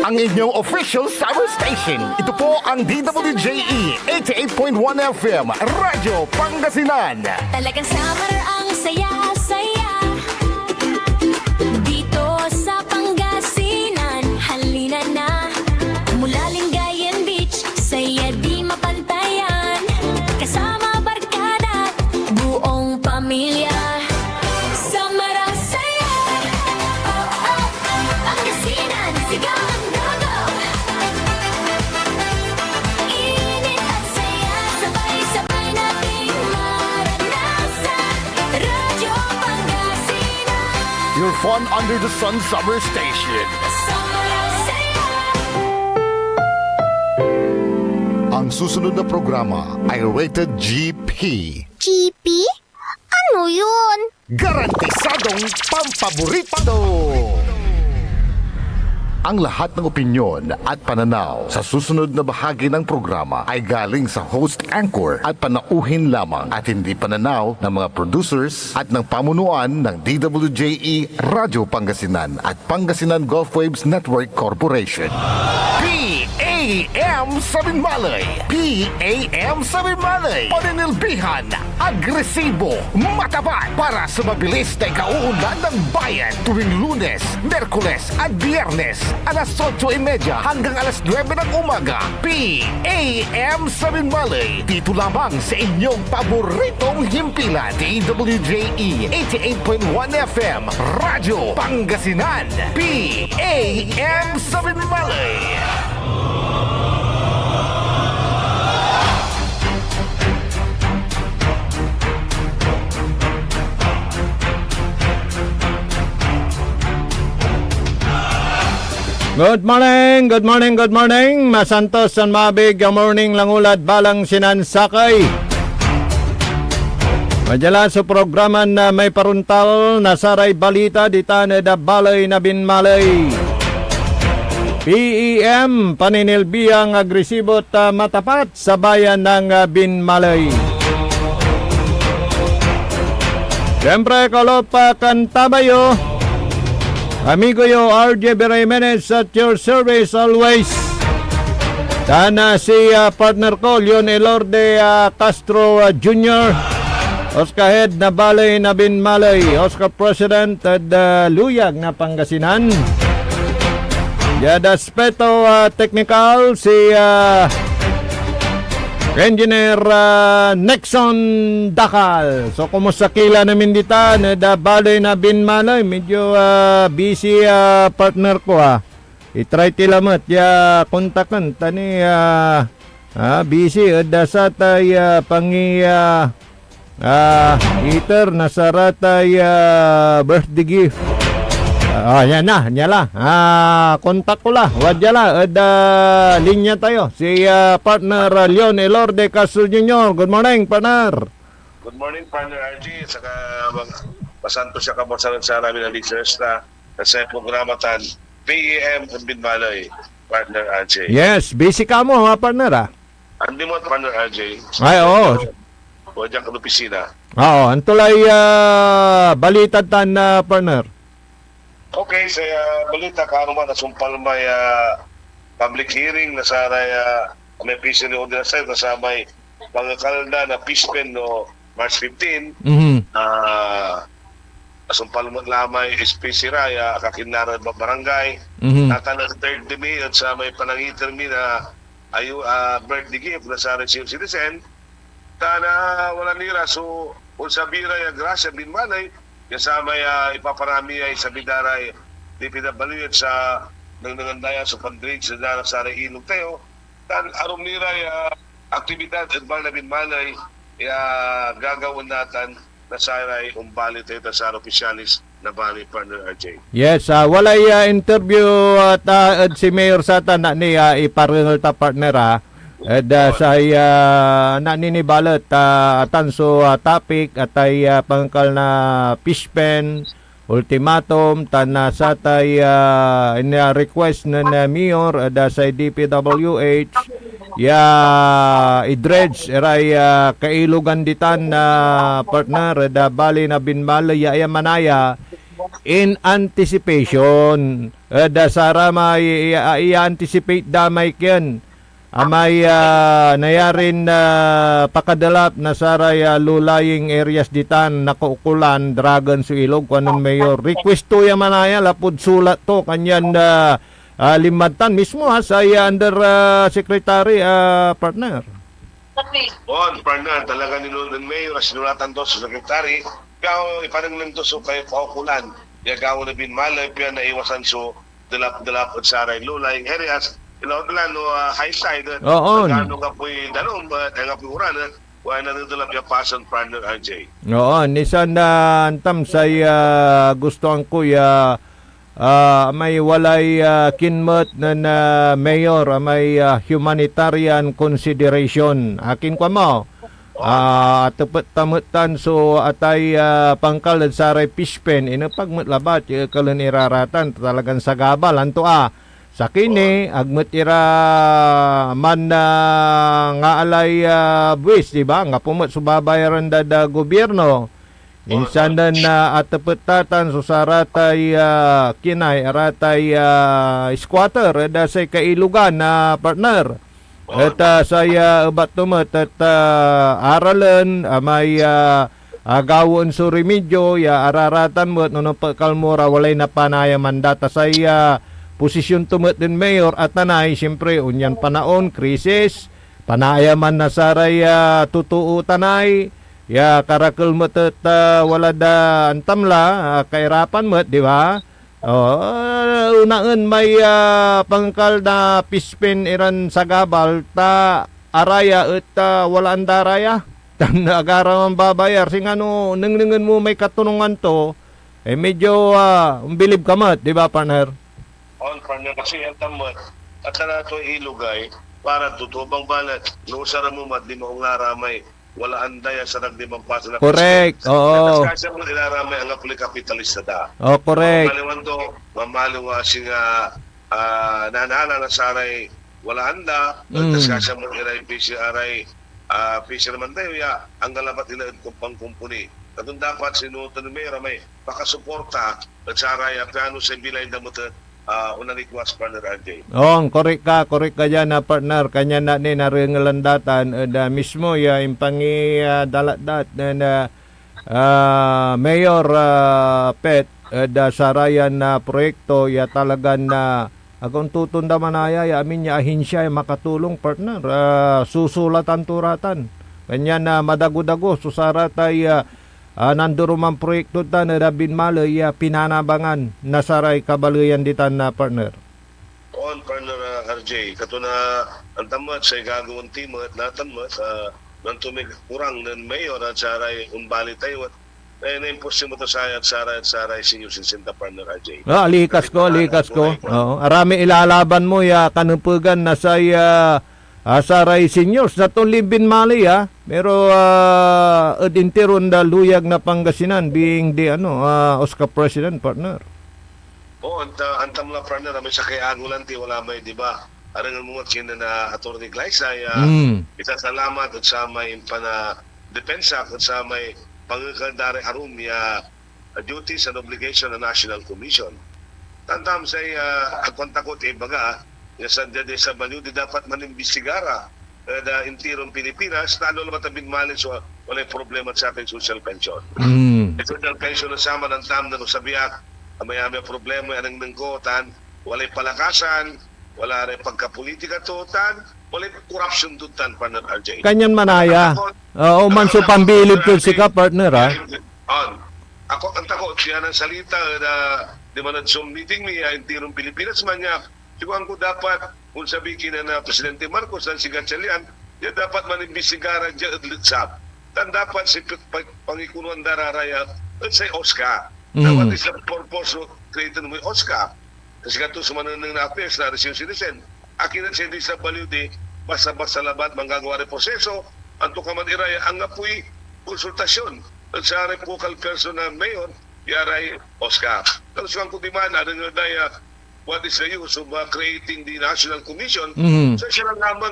Ang inyong official summer station. Ito po ang DWJE 88.1 FM, Radyo Pangasinan. Talagang summer ang saya-saya dito sa Pangasinan. Halina na mula Lingayen Beach, saya di mapantayan. Kasama barkada, buong pamilya. Summer ang saya. Oh, oh, Pangasinan, sigaw ang go-go. Init at saya, sabay-sabay nating maranasan. Radyo Pangasinan. Your fun under the sun summer station. Summer ang saya. Ang susunod na programa ay rated GP. GP? Ano yun? Garantisadong pampaborito! Ang lahat ng opinyon at pananaw sa susunod na bahagi ng programa ay galing sa host anchor at panauhin lamang at hindi pananaw ng mga producers at ng pamunuan ng DWJE Radyo Pangasinan at Pangasinan Gulf Waves Network Corporation. PAM Sabinmalay! PAM Sabinmalay! Paninilbihan, agresibo, matapat para sa mabilis na ikauunlad ng bayan tuwing Lunes, Merkules at Biyernes alas 8:30 hanggang alas 9 ng umaga. PAM Sabinmalay! Dito lamang sa inyong paboritong himpilan. DWJE 88.1 FM Radyo Pangasinan. PAM Sabinmalay! Good morning, good morning, good morning. Masantos San Mabig, ang morning langulad balang sinansakay. Madala sa programa na may paruntal na saray balita dita na da balay na binmalay. PEM paninilbiyang agresibo at matapat sa bayan ng binmalay. Siyempre kalopa kantabayo. Amigo yo, RJ Beremenes at your service always. Sana si partner ko, Leon Elorde Castro Jr. Oscar Head na balay na binmalay. Oscar President at Luyag na Pangasinan. Yada Speto Technical, si Engineer Nexon Dakal. So kumusta kila namin dita na balay na binmalay. Medyo busy partner ko I-try tilamat ya kontakan tani busy sa tay pangi iter nasaratay birthday gift. Yan na, nyala. Kontak ko la. Wadjala, linya tayo. Si partner Leon Elorde Castro Jr. Good morning, partner. Good morning, partner RG. Saka masanto siya kabasalan sa namin ng listeners na sa programa tan PEM at Binmalay, partner RJ. Yes, busy ka mo, partner Andi mo, partner RJ. Ay, oo. Wadya ka opisina. Oo, antulay balitad tan partner. Okay, sa balita ka naman nasumpal may public hearing na sa may PC ni Odin Asay na sa may pagkakalda na Pispen no March 15. Nasumpal mo lamay SPC Raya kakinarad barangay. Natanan third demi at sa may panangitan mi na birthday gift na sa retired citizen. Tana wala nira so unsa bira ya grasya binmalay kasama ipaparami ay sa bidaray di pinabaluyan sa nangandayan sa fundraise sa dara sa Ilog Teo tan arom nira aktibidad at bala binmalay gagawin natin na saray umbali tayo sa opisyalis na bali partner RJ. Yes, walay interview at si Mayor Satan na niya iparingal ta partner sa naninibalat tanso topic at ay pangkal na fishpen ultimatum tana sa tay request na mayor sa DPWH idredge eray kailugan ditan na partner da bali na binmalay manaya in anticipation. Da sara may i-anticipate damay ken. Amay nayarin pakadalap na saray lulaying areas ditan nakukulan dragon su ilog kanon mayor. Request to ya manaya lapud sulat to kanyan limatan mismo sa under secretary partner. Partner, talaga nilunan mayor, sinulatan to sa sekretary, kaya iparang lang to so kayo paukulan. Yagaw na binmalay, piya na iwasan so dalap-dalap at saray lulaying areas. Ilawaglan no high side. Oo. Gano'n nga po'y dalong, nga po'y uran, kaya nadadalap yung pasan partner RJ. Oo, nisan na antam say gusto ang kuya may walay kinmet na mayor may humanitarian consideration akin kwa mo tepet tamutan so atay pangkal sa ray pispen ina pagmutlabat kalon iraratan talagang sagabal anto sa kini agmet ira man nga alay buwis di ba nga pumut subabayaran da gobyerno. Insan na atapetatan so saratay kinay aratay squatter da say kailugan na partner. At saya ubat tumet at aralan may gawon so remedyo ya araratan mo no pagkalmura walay na panaya mandata saya posisyon tumet din mayor at nanay siyempre unyan panaon krisis panaya man na saray tutuo tanay. Ya karakul metet wala da antamla kairapan met di ba? Unaen may pangkal na pispen iran sagabal ta araya et wala andaraya tan agara man babayar sing ano nengnengen mo may katunungan to medyo umbilib ka met di ba partner? Partner kasi ang tamot at na to ilugay para tutubang balat no sara mo mat di mo ngaramay wala andaya sa nagdimang paso na Correct. Oo. Kasi mo ilaramay ang apli kapitalista da. Oh, correct. Maliwan to, mamaliwa singa nanana na saray wala anda. Kasi mo ilay PCRI fisherman tayo ya ang galabat ila kumpang kumpuni. Katong dapat sinuto ni Mayor may pakasuporta at saray piano sa bilay na mo unang request partner RJ. Korek ka dyan na partner. Kanya na ni naringalandatan da mismo ya impangi dalat-dat na Mayor Pet da sarayan na proyekto ya talagan na akong tutunda manaya ya amin ya ahinsya ya makatulong partner. Susulatan turatan. Kanya na madago-dago susaratay nanduruman proyekto ta na Dabin Malay pinanabangan nasaray kabaluyan ditan na partner. Partner RJ, kato na ang tamat sa gagawin team at natanmat nang tumig kurang ng mayor at saray umbali tayo at na-impose mo to sa at saray senior citizen partner RJ. Likas ko. Arami ilalaban mo ya kanupugan na saya saray seniors na itong Libin Mali pero edinteron da luyag na Pangasinan being the Oscar President partner. Antam la partner may sa kay Agulanti wala may di ba? Arangan mo kina na Attorney Glyza salamat at sa may pana depensa at sa may pangkaldare arum ya duties and obligation ng National Commission. Tantam sa kontakot baga sa sa banyo di dapat manimbistigara da intirong Pilipinas talo naman tabing malin so wala problema sa ating social pension. Social pension na sama ng tam na sabiak may problema ang nanggotan wala palakasan wala rin pagkapolitika tutan wala corruption tutan partner RJ. Kanyan manaya. Man so pambilib ko si ka partner Ako ang takot siya ng salita na di man Zoom meeting niya intirong Pilipinas man niya. Siguro ko dapat kung sabihin na Presidente Marcos ang sigatsalian, ya dapat manimbisigaran dyan at litsap. Dan dapat si pangikunuan dararaya at say OSCA. Dapat is the purpose of creating mo OSCA. Kasi kato sumanang na affairs na senior citizen. Akin na siya di sa baliw basta-basta labat manggagawa rin proseso. Anto ka man iraya ang apoy konsultasyon. At sa repokal person na mayor, yaray OSCA. Pero suwang ko di man, daya what is the use of creating the National Commission? So siya lang namang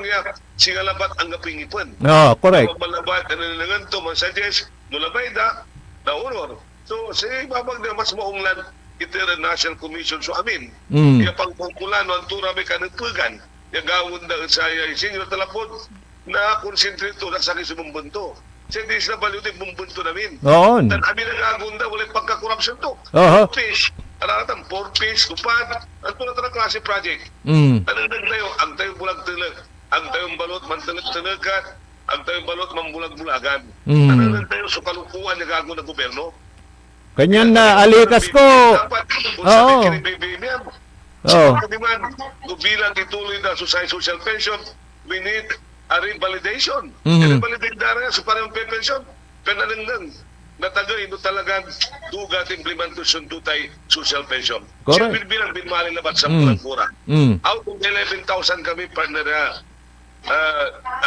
singalabat ang kapingipon. Correct. Malabat, nananangan to, man suggest, nulabay da, naunor. So, sa ibabag na mas maunglan International Commission so amin. Mm. Kaya pagpungkulan, ang tura may kanagpugan. Kaya gawin na sa senior talapod na concentrate to na sa akin sumumbunto. Sa hindi sila baliw din bumbunto namin. Oo. Dan amin nagagunda, wala pagka-corruption to. Oho. 4 fish, alatang 4 fish, kupad, ang tulad na klase project. Mm. Tanang tayo, ang tayo bulag-tilag, ang tayong balot mantalag-talagat, ang tayong balot mambulag-bulagan. Mm. Tanang tayo sa kalukuhan na gago ng gobyerno. Kanyan na alikas ko. Dapat, kung Oo. sabi kinibibim yan, Oo. kung bilang ituloy na social pension, we need a revalidation. Mhm. I-revalidate na rin sa parang pension. Penalanggan. Natagay no talagang dugat implementation tutay social pension. Correct. Siyempre bilang binmali labat sa Mm. pulang kura. Mm. Out of 11,000 kami partner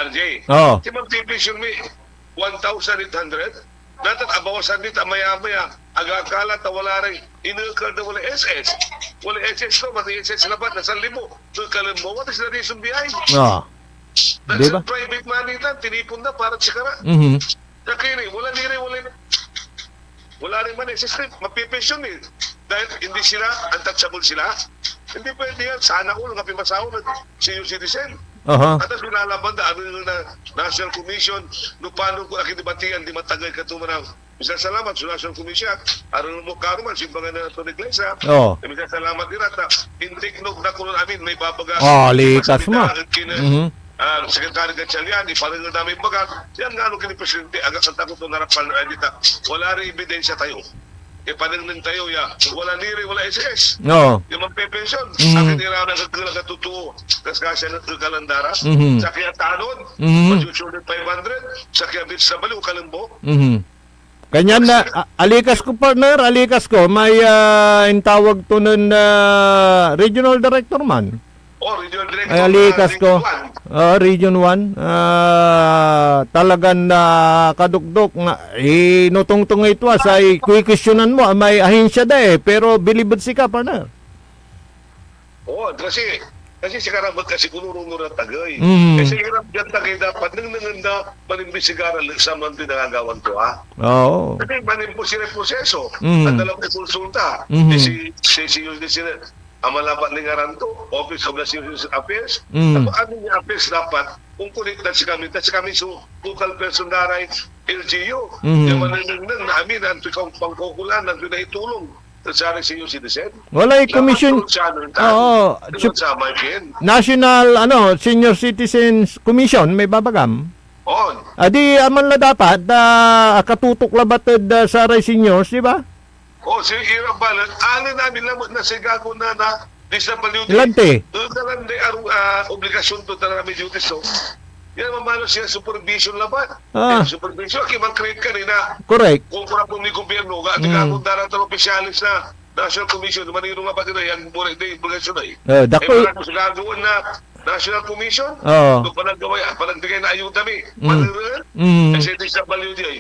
RJ. Oo. Si mag-pension mi 1,800. Dapat abawasan dito maya-maya agakala ta wala rin inukal na wala SS. Wala SS ko, mati SS labat na 1,000. So kalam mo, what is the reason behind? Oo. That's Diba? private money na, tinipon na para sa kara. Mhm. Kaya wala rin man SS rin, mapipensyon eh. Dahil hindi sila, untouchable sila. Hindi pwede yan. Sana ko nang kapimasaw na senior citizen. Aha. At as nilalaban na ano yung National Commission, no paano ko nakidibatihan, di matagay ka tumanaw. Misal salamat sa National Commission. Aron mo karuman, simbangan na ito ni Iglesia. Oo. Misal salamat din at intik no na kulo namin, may babaga. Oh, likas mo. Mhm. Sekretary Gatchalian, iparingal namin bagat. Yan nga ano kini Presidente, agak sa takot ng harapan na dita. Wala rin ebidensya tayo. Ipaningnan tayo, ya. Wala niri, wala SS. Oo. Yung magpe-pension, Mhm. akin nila na kagkala totoo, kasya ng kalandara, Mhm. sa kaya tanod, Mhm. mag-usually 500, sa kaya bit sa baliw, kalimbo. Mhm. Kanyan na alikas ko partner, alikas ko may tawag to nun regional director man. O, regional director. Ay alikas ko. Region Region 1 talagang kadukdok nga inutong-tong ito sa i-questionan mo may ahensya da pero bilibad si ka partner. 1. O, kasi si Karamat kasi kunurong na tagay. Mhm. Kasi hirap dyan tagay dapat nang nanganda manimbisigaran sa mga pinagagawan to, ha? Oo. Kasi manimpo sila proseso. Mhm. Ang dalawang konsulta. Mhm. Si sila amalabat ni Garanto, Office of the Civil Affairs. Mhm. Ano niya affairs dapat kung connected sa kami so local person daray LGU. Mhm. Yung mananang namin ang pangkukulan ang pinaitulong sa senior citizen. Walay commission. Oo. Sa Markin. National Senior Citizens Commission may babagam. On. Adi aman la dapat katutok labatid sa ray seniors, di ba? O, si Ira Balan, alin namin lamot na sigago na disability. Ilante. Doon na lang obligasyon to namin duties. So, yan mamalo siya supervision laban. Supervision, kimang-create kanina. Correct. Kung kuna po ni gobyerno, gatigakong darang opisyalis na National Commission, manirong nga ba nila yan, muna hindi obligasyon ay. Dako. Parang sa gagawin na National Commission, Oo. doon panagbigay na ayuda mi. Manirong, kasi hindi siya baliw di ay.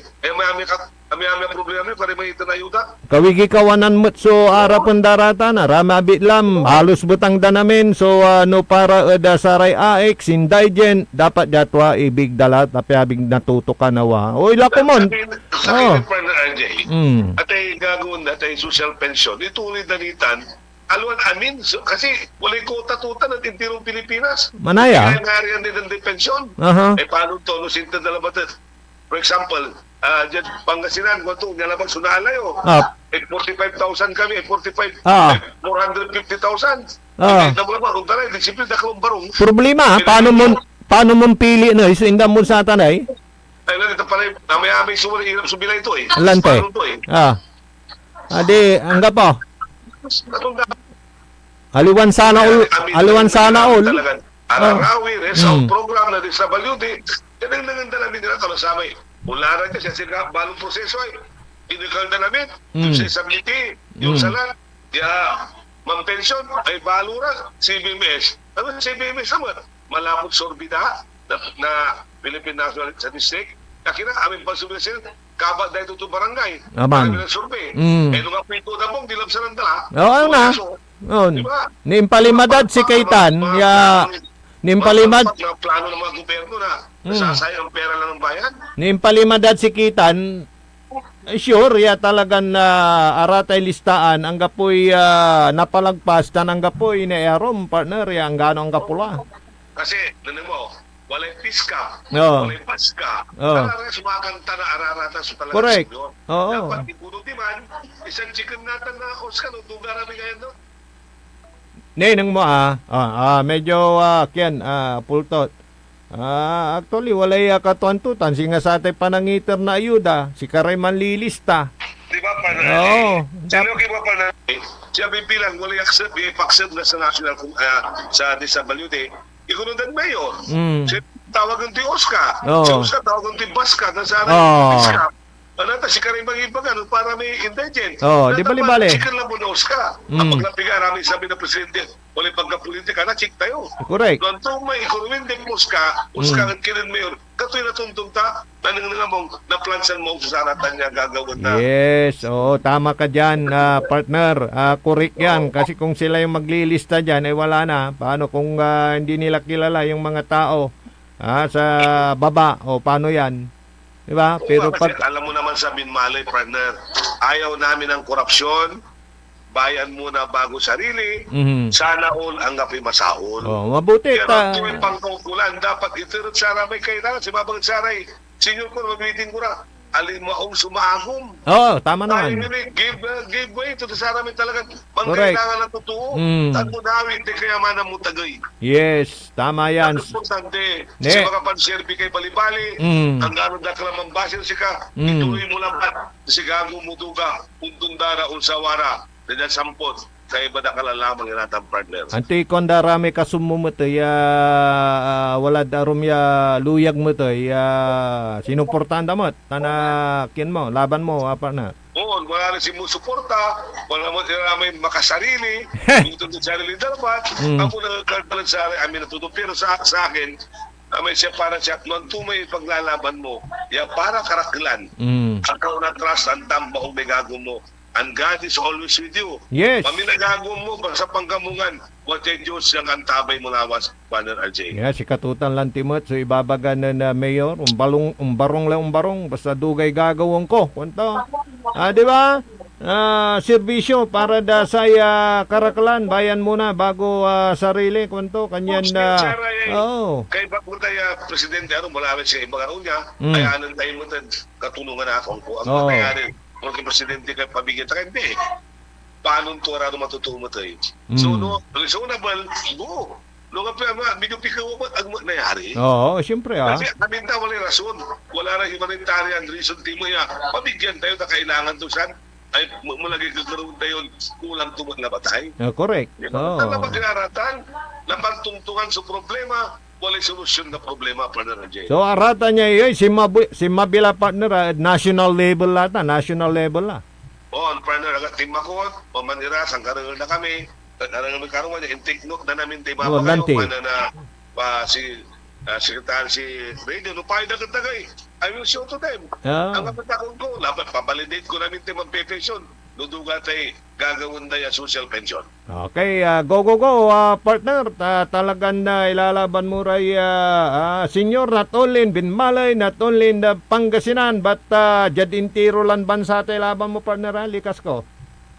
May problema para may ito na ayuda. Kawigi kawanan mo't so arapan darata na ramabi lam halos butang da namin so no para da saray AX indigen dapat jatwa ibig dalat tapi abig natuto ka nawa. Oy lako mon. Sa akin, partner RJ, Mm. at ay gagawin na ay social pension, ituloy danitan, aluan amin, kasi walay kota-tuta ng intirong Pilipinas. Manaya. Kaya nga rin din ang pensyon. Aha. Eh, paano ito? No, sinta dalabatid. For example, dyan Pangasinan, kung ito, nalabang sunalayo. Ah. 45,000 kami, 45, Ah. 450,000. Ah. Eh, naman ba, kung talay, disiplin, dakalong barong. Problema paano mo pili na iso inda mo sa tanay? Ay, ito pala, namay-amay sumuli, hirap sumila ito eh. Lante. Paano ito eh? Adi angga pa. Natunda. Aliwan sana all. Talagang Ararawi, Result Mm. Program na DSWD, yan ang nanganda namin nila kalasama eh. Ularan ka siya sila, balong proseso eh. Inikal na namin, yung sa isability, yung salat, mang pension, ay balura, CBMS. Ano sa CBMS naman? Malapot sorbida na Philippine National Statistics. Kakina, aming pagsubisin, kabat dahil ito barangay. Aman. Kami ng survey. Mm. Eh, nung apito na mong, dilam sa nandala. Oo na. On. Nimpalimadad si Kaitan ya nimpalimad na plano ng mga gobyerno na nasasayang ang pera lang ng bayan. nimpalimadad si Kitan Sure, ya talagang aratay listaan ang gapoy napalagpas tan ang gapoy ni Arom partner ya ang gano ang kapula. Kasi, mo, walay piska, Oo. walay paska. Oo. Talaga sumakanta na ararata sa talaga Correct. senyor. Oo. Dapat ipuno di man, isang chicken natin na Oscar, tuga rami kayo, no? Neneng mo medyo kian pultot. Actually walay katuan-tutan singa sa atay panangiter na ayuda si karay manlilista. Di ba, partner? Oo. Sino kayo ba, partner? Siya bibilang, wala i-accept na sa national, sa disability, ikununan mayor. Siya tawagan ti Oscar. Oo. Si Oscar tawagan ti Baska, na sana Oo. Baska. Anata, si karing mag-ibagan, para may indigent. Oo, di bali-bali. Chicken lang mo na Oscar. Ang paglapiga, rami sabi na presidente, wala pagka-politika na, chik tayo. Correct. Doon to may ikununin Oscar ang kirin mayor. Katoy na tuntong ta, tanong nga mong naplansan mo sa saratan niya gagawin na. Yes, tama ka dyan, partner. Correct yan. Kasi kung sila yung maglilista dyan, ay wala na. Paano kung hindi nila kilala yung mga tao sa baba? O paano yan? Diba? Pero Kasi pag... alam mo naman sa Binmalay, partner, ayaw namin ng korupsyon, bayan muna bago sarili, sana all ang api masaol. Mabuti. Pero tuwing pangkukulan, dapat itirot sa may kailangan. Si Babang Saray, senior ko, mag-meeting ko na, alin mo ang sumahom. Tama Tayo naman. give way to sa amin talagang Correct. pangkailangan na totoo. Tanto namin, hindi kaya man ang mutagay. Yes, tama yan. Ang importante, Ne. si mga panserbi kay Balibali, ang gano'n na kalamang basin si ka, ituloy mo labat, si gago mo duga, untundara, unsawara, na sampot, sa iba na kalalamang yung natang partner. Antikon darami kasumumot wala darum ya luyag mo to sinuportanda mo tanakin mo laban mo partner. Oo, wala rin si Musuporta, wala mo may makasarili, dito sa sarili dapat, ako nagkakalan sa amin natuto, pero sa akin, may siya para siya, nung tumay paglalaban mo, ya para karaklan, akaw na trust ang tamba o may gago mo, and God is always with you. Yes. Paminagago mo, sa pangkamungan, what yung Diyos yung antabay mo lawas, Banner RJ. Yeah, si katutan lang timot so ibabagan na mayor umbarong basta dugay gagawon ko kunto. Di ba? Serbisyo para da saya karaklan bayan muna bago sarili kunto kanyan na Kay bago tayo presidente mula rin siya ibang niya ay anong tayo mo katulungan ako ko ang nangyari kung presidente kay pabigyan tayo hindi paano ito arado matutumo tayo so reasonable no nga pa medyo pikaw ba ang nangyari siyempre kasi kami na wala rason wala na humanitarian reason timo ya pabigyan tayo na kailangan to san ay malagay kagkaroon tayo kulang tumot na batay correct talagang kinaratan na pagtungtungan sa problema walay solusyon na problema, partner Jay. So arata niya yun si Mabila partner national level la ang partner agad team ako pamanira sang karangal na kami karangal niya intake note na namin tayo kayo na si Secretary si Radio no payo na katagay I will show to them ang kapatakon ko dapat pabalidate ko namin tayo mag-pension duduga tayo gagawin na social pension. Okay, go partner. Talagang ilalaban mo ray senior not only in Binmalay, not only in Pangasinan, but jad intiro lan bansa tayo laban mo partner, likas ko.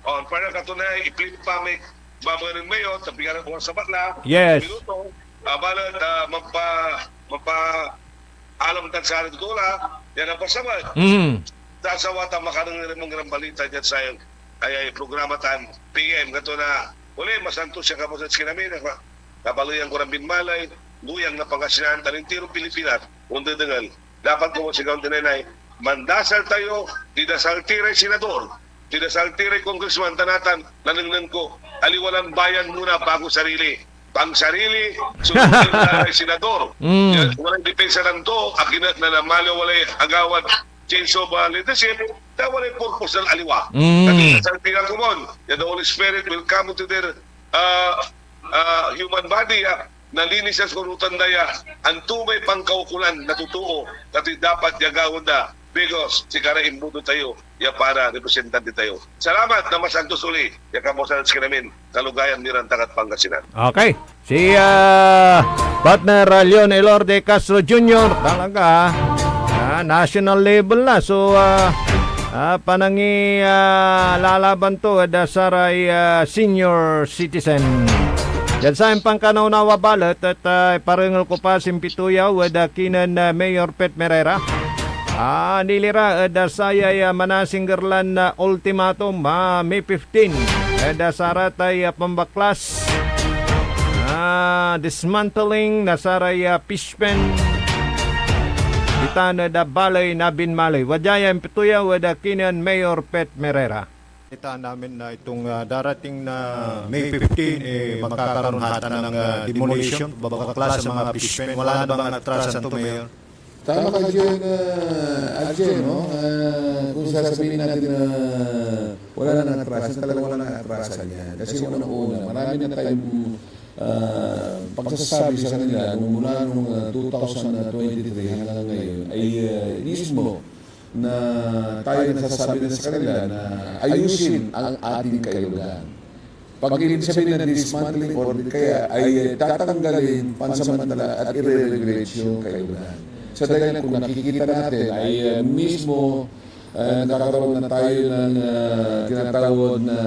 Partner katunay, i-flip pa may babagan ng mayo, tabigan ko sa batla. Yes. Minuto, balat alam tan sa akin dola, yan ang pasamat. Sasawata makanang mong balita dyan sa ay programa tan PM gato na uli masanto siya kapos at kinamin kabaluyan ko ng Binmalay luyang na Pangasinan taning tirong Pilipinas undo dengal dapat ko si Gaon Tinenay mandasal tayo didasal tiray senador didasal tiray congressman tanatan nanangnan ko aliwalan bayan muna bago sarili pang sarili sunod na senador walang depensa ng to akinat na namalo walay agawan change of leadership, that will purpose ng aliwa. Kasi sa tingnan ko mo, the Holy Spirit will come into their human body, nalinis sa kurutan daya, ang tumay pangkaukulan na totoo, kasi dapat yagawin na, because si Kara imbuto tayo, ya para representante tayo. Salamat na masantos uli, ya kamusan sa kinamin, kalugayan ni Rantagat Pangasinan. Okay, si partner Leon Elorde Castro Jr. talaga national level na. So, Panangi lalaban to saray senior citizen. Yan sa impang kanaunawa balot at parengal ko pa simpituyaw kinan Mayor Pet Merera. Nilira sayay manasinggerlan na ultimatum May 15. Saratay pambaklas. Dismantling na saray fishpen. Itana da balay na binmalay. Wadjaya impituyaw kinan Mayor Pet Merera. Kita namin na itong darating na May 15 magkakaroon hata ng demolition, babaklas sa mga fishpen. Wala na bang atrasan to, Mayor? Tama ka dyan, Arjen, no? Kung sasabihin natin na wala nang atrasan, talaga wala nang atrasan yan. Kasi unang-una, marami na tayong pagsasabi sa kanila mula nung 2023 hanggang ngayon ay mismo na tayo nagsasabi na sa kanila na ayusin ang ating kailugan. Pag ibig sabihin na dismantling or kaya ay tatanggalin pansamantala at i-regulate yung kailugan. Sa dahilan kung nakikita natin ay mismo nagkakaroon na tayo ng tinatawag na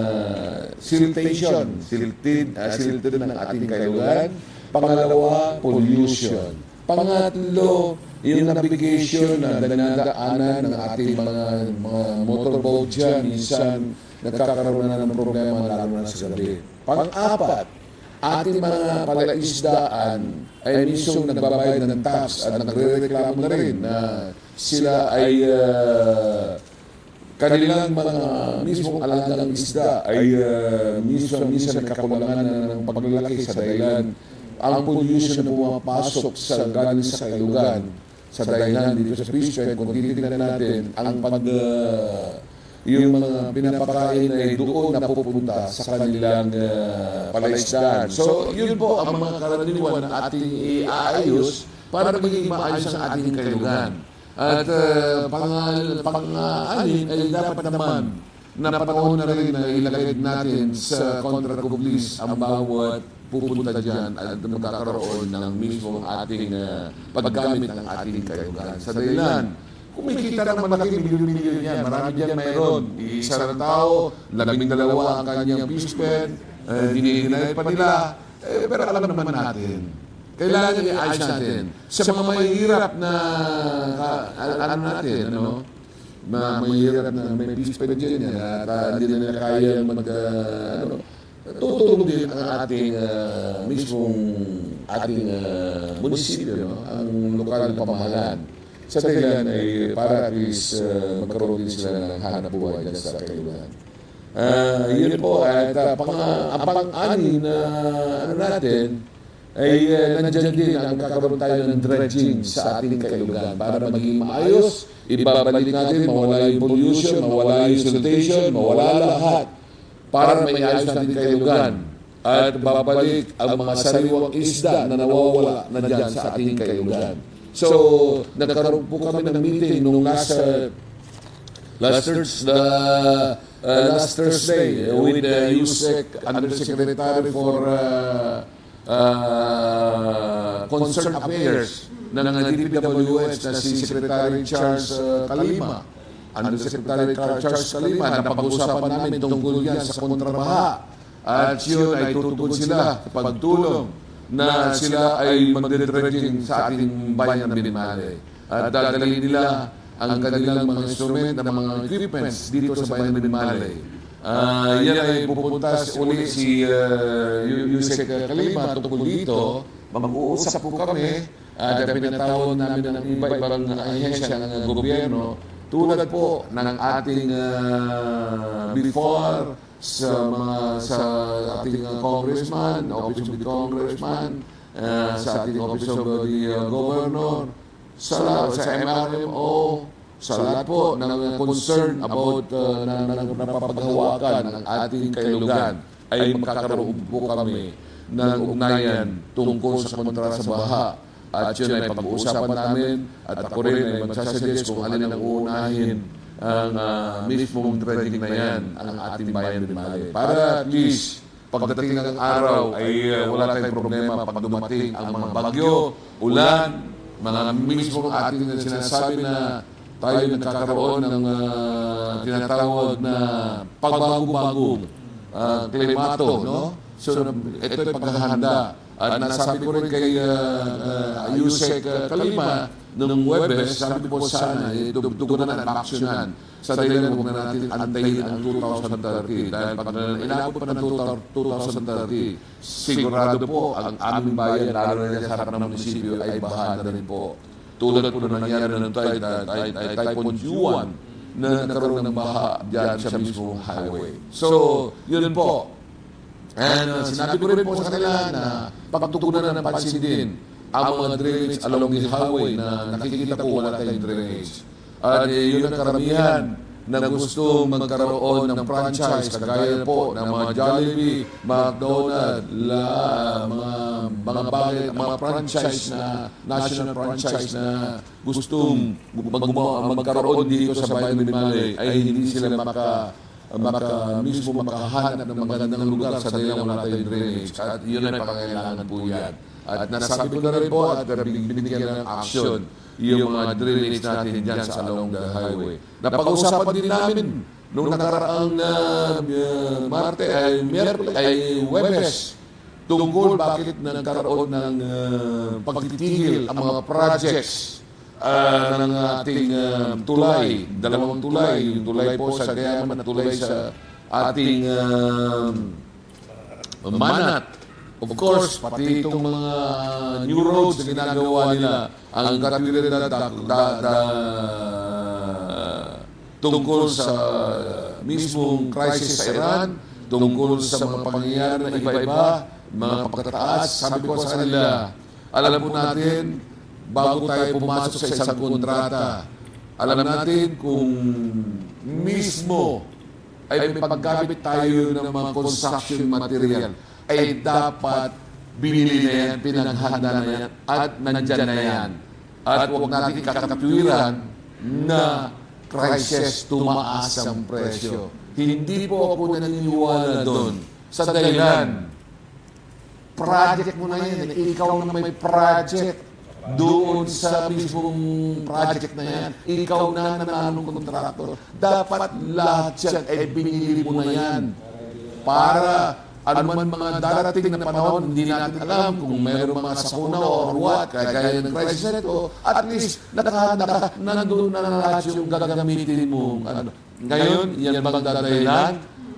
siltation, silted ng ating kailugan. Pangalawa, pollution. Pangatlo, yung navigation na dinadaanan ng ating mga motorboat dyan, minsan nagkakaroon na ng problema lalo na sa gabi. Pang-apat, ating mga palaisdaan ay mismo nagbabayad ng tax at nagre-reklamo na rin na sila ay kanilang mga mismong alagang isda ay minsan nagkakulangan ng paglalaki sa dahilan ang pollution na pumapasok sa galing sa kailugan sa dahilan dito sa fishpen. Kung titignan natin ang yung mga pinapakain ay doon na pupunta sa kanilang palaisdaan. So yun po ang mga karaniwan na ating iaayos para maging maayos ang ating kailugan. At pang-anin ay dapat naman na panahon na rin na ilagay natin sa contract of lease ang bawat pupunta dyan at magkakaroon ng mismo ating paggamit ng ating kailugan. Sa dahilan, kumikita ng malaki milyon-milyon yan. Marami dyan mayroon. Isa ng tao, 12 ang kanyang fishpen, dinidinay pa nila. Pero alam naman natin, kailangan i-ayos natin. Sa mga mahihirap na, mahihirap na may fishpen dyan yan, at hindi na kaya tutulong din ang ating ating munisipyo, ang lokal na pamahalaan. Sa dahilan ay para at least magkaroon din sila ng hanap buhay dyan sa kailugan. Yun po, at ang pang-ani na natin ay nandiyan din ang kakaroon tayo ng dredging sa ating kailugan para maging maayos, ibabalik natin, mawala yung pollution, mawala yung siltation, mawala lahat para may ayos natin kailugan at babalik ang mga sariwang isda na nawawala na dyan sa ating kailugan. So, nagkaroon po kami ng meeting nung last Thursday with the USEC Undersecretary for Concerned Affairs ng DPWH na si Secretary Charles Calima. Undersecretary Charles Calima, napag-usapan namin tungkol yan sa kontrabaha. At yun ay tutugon sila sa pagtulong na sila ay magdedredging sa ating bayan ng Binmalay. At dadalhin nila ang kanilang mga instrument na mga equipments dito sa bayan ng Binmalay. Yan ay pupunta uli si Yusek Calima tungkol dito. Mag-uusap po kami at pinatawag namin ng iba-ibang ahensya ng gobyerno tulad po ng ating before sa ating congressman, office of the congressman, sa ating office of the governor, sa MRMO, sa lahat po ng concern about napapaghawakan ng ating kailugan ay magkakaroon po kami ng ugnayan tungkol sa kontra sa baha. At yun ay pag-uusapan namin at ako rin ay magsasuggest kung alin ang uunahin ang mismong dredging na yan ang ating bayan ng Binmalay. Para at least pagdating ng araw ay wala tayong problema pag dumating ang mga bagyo, ulan, mga mismong ating sinasabi na tayo nagkakaroon ng tinatawag na pagbago-bagong klimato, no? So, ito ay paghahanda. At nasabi ko rin kay Yusek Kalima nung Webes, sabi ko sana, tugunan at aksyonan sa dahilan huwag na natin antayin ang 2030. Dahil pag inabot pa ng 2030, sigurado po ang aming bayan, lalo na sa harap ng munisipyo, ay baha na rin po. Tulad po na nangyari ng Typhoon Juan na nagkaroon ng baha dyan sa mismong highway. So, yun po. And sinabi ko rin po sa kanila na pagtutunan ng pansin din ang mga drainage along the highway na nakikita po wala tayong drainage. At yun ang karamihan na gusto magkaroon ng franchise kagaya po ng mga Jollibee, McDonald's, mga franchise na national franchise na gustong magkaroon dito sa bayan ng Binmalay ay hindi sila mismo makahanap ng magandang lugar sa dahilan wala tayong drainage. At yun ay pangailangan po yan. At nasabi ko na rin po at binigyan ng action yung mga drainage natin dyan sa along the highway. Napag-usapan din namin nung nakaraang Webes tungkol bakit nagkaroon ng pagtitigil ang mga projects ng ating tulay, dalawang tulay, yung tulay po sa Gayaman at tulay sa ating Manat. Of course, pati itong mga new roads na ginagawa nila, ang katwiran tungkol sa mismong crisis sa Iran, tungkol sa mga pangyayari na iba-iba, mga pagkataas, sabi ko sa kanila, alam po natin, bago tayo pumasok sa isang kontrata, alam natin kung mismo ay may paggamit tayo ng mga construction material, ay dapat binili na yan, pinaghanda na yan, at nandyan na yan. At huwag natin kakatwiran na crisis tumaas ang presyo. Hindi po ako naniniwala doon sa dahilan. Project mo na yan, ikaw na may project doon sa mismong project na yan, ikaw na nananong kontraktor. Dapat lahat yan ay binili mo na yan para anuman mga darating na panahon, hindi natin alam kung mayroong mga sakuna or what, kagaya ng crisis na ito, at least nandun na lahat yung gagamitin mo. Ngayon, yan bang dadahilan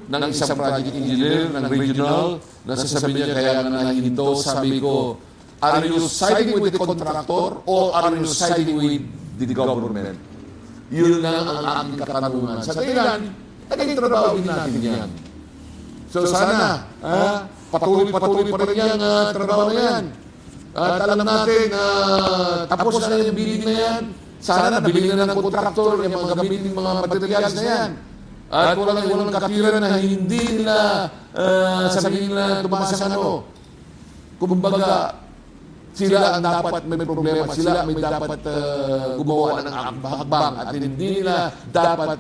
ng isang project engineer ng regional na sasabihin niya kaya nga nahinto, sabi ko, are you siding with the contractor or are you siding with the government? Yun lang ang aking katanungan. Sa dahilan, naging trabaho din natin yan. So sana, patuloy pa rin yung trabaho na yan. At alam natin, tapos na yung bidding na yan. Sana nabili na ng kontraktor yung mga gamitin mga materials na yan. At walang katwiran na hindi nila sabihin nila tumaas ang ano. Kumbaga, sila ang dapat may problema, sila may dapat gumawa ng hakbang at hindi nila dapat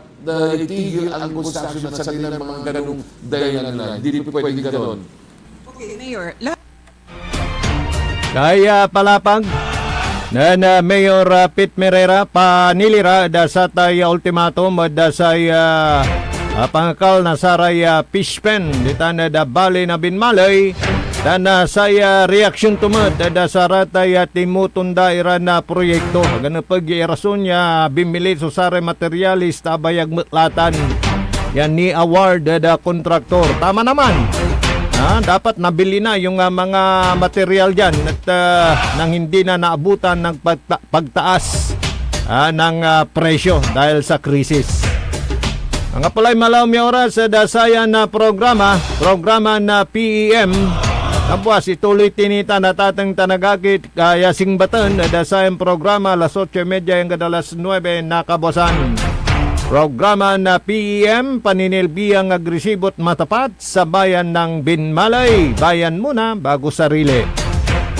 itigil ang construction at sa ng mga ganong dahilan nila. Hindi po pwede ganoon. Okay, Mayor. Kaya palapag na Mayor Pete Merera panilira da sa tayo ultimatum da sa pangakal na saray fishpen dita na da bali na Binmalay dan saya reaksyon tumad da sa ratay timutun daira na proyekto gana pag rason niya bimili so sare materialis tabayag mutlatan yan ni award da kontraktor tama naman. Dapat nabili na yung mga material dyan at nang hindi na naabutan ng pagtaas ng presyo dahil sa krisis. Ang apalay malaw mi oras sa dasayan na programa na PEM. Tapos ituloy tinita na tatang tanagakit kaya singbatan na dasayan programa alas 8:30 hanggang alas 9 nakabosan. Programa na PEM, paninilbiyang agresibot matapat sa bayan ng Binmalay. Bayan muna bago sarili.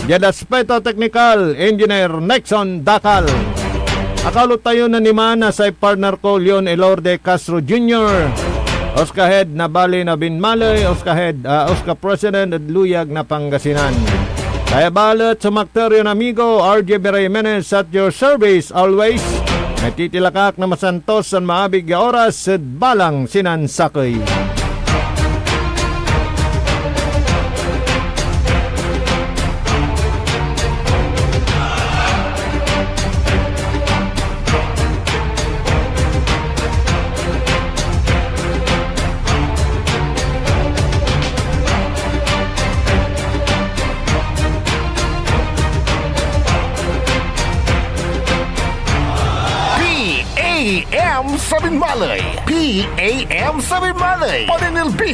Yan aspeto technical, Engineer Nexon Dakal. Akalot tayo na ni Mana sa partner ko, Leon Elorde Castro Jr. Oscar Head na bali na Binmalay, Oscar President at Luyag na Pangasinan. Kaya balot sa Macterion amigo, RJ Jimenez at your service always. Natitilakak na masantos sa maabig nga oras sa balang sinansakay. PAM Sabin Malay! PAM Sabin Malay! Paninilbi